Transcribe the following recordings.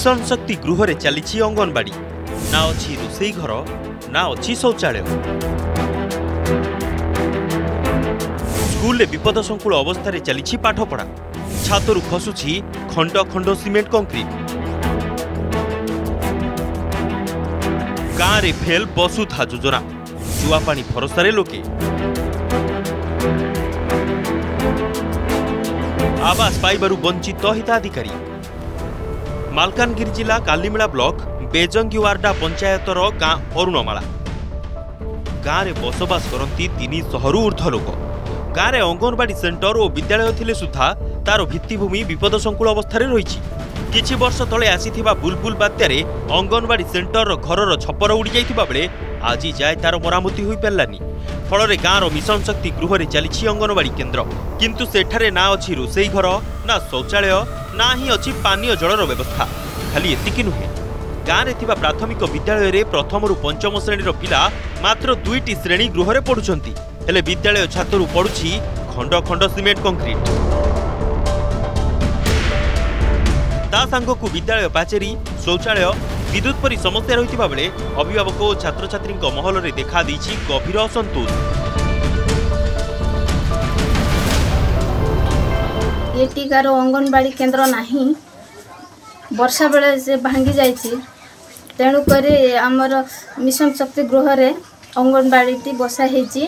Mission शक्ति गृह रे चली अंगनवाड़ी ना अच्छी रोसई घर ना अच्छी शौचालय। स्कूल रे विपद संकुल अवस्था चली पाठपढ़ा छातरू खसुची खंड खंड सीमेंट कंक्रीट। गाँव रे फेल बसुधा योजना जुआपानी भरोसा लोके आवास पाइबारु वंचित हिताधिकारी। मालकानगिरी जिला कालीमेला ब्लॉक बेजंगीवारडा पंचायतर गाँ अरुणमाला गाँव में बसवास करती 300 रु ऊर्ध्व लोक। गाँव में अंगनवाड़ी सेंटर और विद्यालय थिले सुधा तार भित्तिभूमि विपद संकुल अवस्था रही। किछि वर्ष तले आसीथिबा बुलबुल बात्यारे अंगनवाड़ी सेंटर घरर छपर उड़ी जाइथिबा बेले आज जाए तार मरामती होई पारलानी। फल गाँव मिशन शक्ति गृह रे चली अंगनवाड़ी केन्द्र किंतु सेठारे ना अच्छी रोसई घर ना शौचालय ना ही अच्छी पानीय जलर व्यवस्था। खाली एतिकी नुहे गाँव में थिबा प्राथमिक विद्यालय रे प्रथम रु पंचम श्रेणी पिला मात्र 2टी श्रेणी गृह रे पढ़ुछंती हेले विद्यालय छात्रु पड़ुछि खंड खंड सीमेंट कंक्रीट। ता सांगकु विद्यालय पाचेरी शौचालय विद्युत परी समस्या रही बेले अभिभावक और छात्र छात्री महल में देखा देछि गभीर असंतोष। एटिकार अंगनवाड़ी केन्द्र नहीं वर्षा बेले से भांगी जाइछि तेणुक आमर मिशन शक्ति गृह रे अंगनवाड़ी बसा होती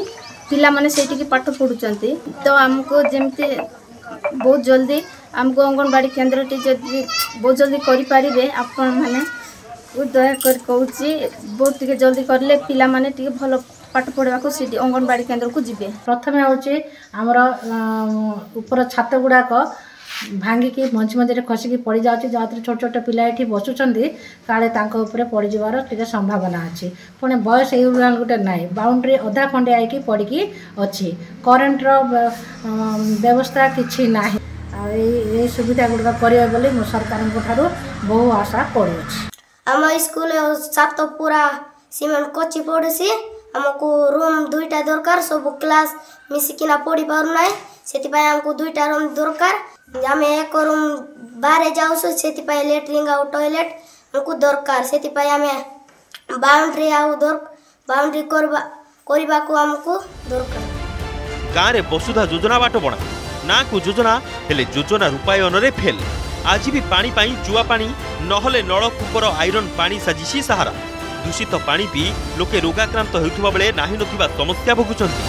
पिला माने सेठी पाठ पढ़ुचंती तो आमको जमती बहुत जल्दी आमको अंगनवाड़ी केन्द्र जदि बहुत जल्दी करि पारिबे आपण माने दयाकर कहूँ बहुत जल्दी करले पिला माने भल पाठ पढ़ा को अंगनवाड़ी केन्द्र को जीवे। प्रथम हूँ आमर ऊपर छात गुड़ाक भांगिकी मझी मझे खसिकी पड़ जाऊँगी जहाँ छोट छोट पिला ये बसुँच काले पड़ीजार टे संभावना अच्छी पुणी बयस ये गोटे ना बाउंड्री अधा खंडे आई पड़ी अच्छी करेन्टर व्यवस्था किसी ना ये सुविधा गुड़ाक करेंगे बोली मो सरकार बहु आशा करूँ। आम स्कूल सात पूरा सीमेंट कच्ची पड़ी आमको रूम 2टा दरकार सब क्लास मिसिकिना पढ़ी पारना से आमको 2टा रूम दरकार आम एक रूम बाहर जाऊँ से लैट्रिन आउ टॉयलेट आमको दरकार से आम बाउंड्री बाउंड्री करने को आमको दरकार। गाँव में वसुधा योजना बाट बणा ना को योजना हेले योजना रूपायन रे फेल। आज भी पानी पाई जुआ पानी नहले नलकूपर आयरन पानी साजिशी सहारा। दूषित पानी पी लोके रोगाक्रांत होउथुबा बेले नाही नथिबा समस्या भोगुचंती।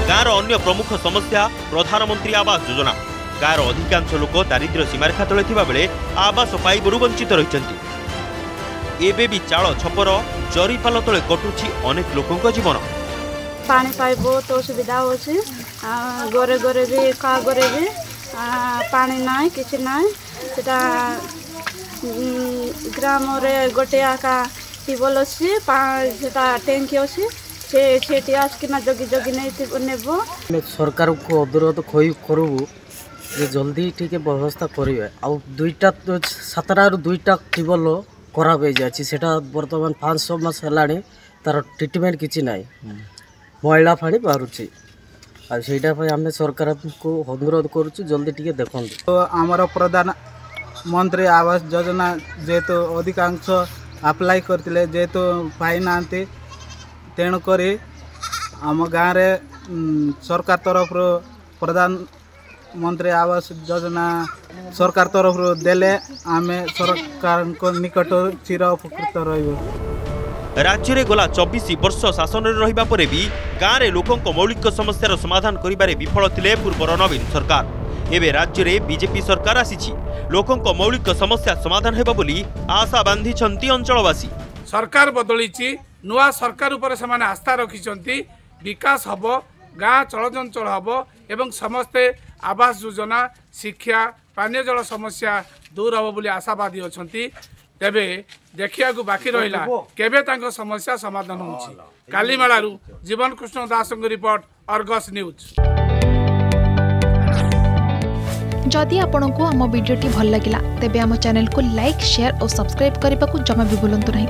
गाँव अन्य प्रमुख समस्या प्रधानमंत्री आवास योजना। गाँव अधिकांश लोक दारिद्र्य सीमारेखा तले थिबा बेले आवास पाइबारु वंचित रहिचंती। एबे भी चाଳ छपर जरीपाल तले कटुछि अनेक लोकंक जीवन। पानी पाइब बहुत असुविधा होछि घरे घरे भी का घरे भी पानी नाई किसी नाई सेटा ग्राम रे गोटे आका टिबल अच्छी सेटा टैंकी अच्छी से आसकिना जगी जगी नेबो। सरकार को अनुरोध करू जे जल्दी ठीक व्यवस्था करेंगे आउ 2टा 7टा रु 2टा टिबल खराब हो जाए सेटा बर्तमान 500 मास है तार ट्रिटमेंट किसी ना मैला पानी बाहरुची आईटा आम सरकार को अनुरोध करुँ जल्दी टी देखो। तो आमर प्रधानमंत्री आवास योजना जेहेतु अधिकांश अप्लाई करते जेहेतु पाई ना तेणुक आम गाँव में सरकार तरफ प्रधानमंत्री आवास योजना सरकार तरफ देले आम सरकार निकट चिर उपकृत रही। राज्य रे गला 24 वर्ष शासन रहिबा परे भी गाँव रे लोकंक मौलिक समस्यार समाधान करिबारे विफल थिले पूर्वर नवीन सरकार। एबे राज्य रे बीजेपी सरकार आसीछि लोकंक मौलिक समस्या समाधान हेबा बोली आशा बांधिछंती अंचलवासी। सरकार बदलिछि नुआ सरकार ऊपर से माने आस्था रखिछंती विकास हबो गाँ चलचंचल हबो एवं समस्ते आवास योजना शिक्षा पानीय जल समस्या दूर हबो बोली आशावादी अछंती। तेबे देखिया बाकी रहिला केबे तांको समस्या समाधान होछि। कालीमेलारू जीवन कृष्ण दास रिपोर्ट अर्गस न्यूज। जदि आपंक आम भिडी भल लगा तेब आम चैनल को लाइक शेयर और सब्सक्राइब करने को जमा भी भूलु नहीं।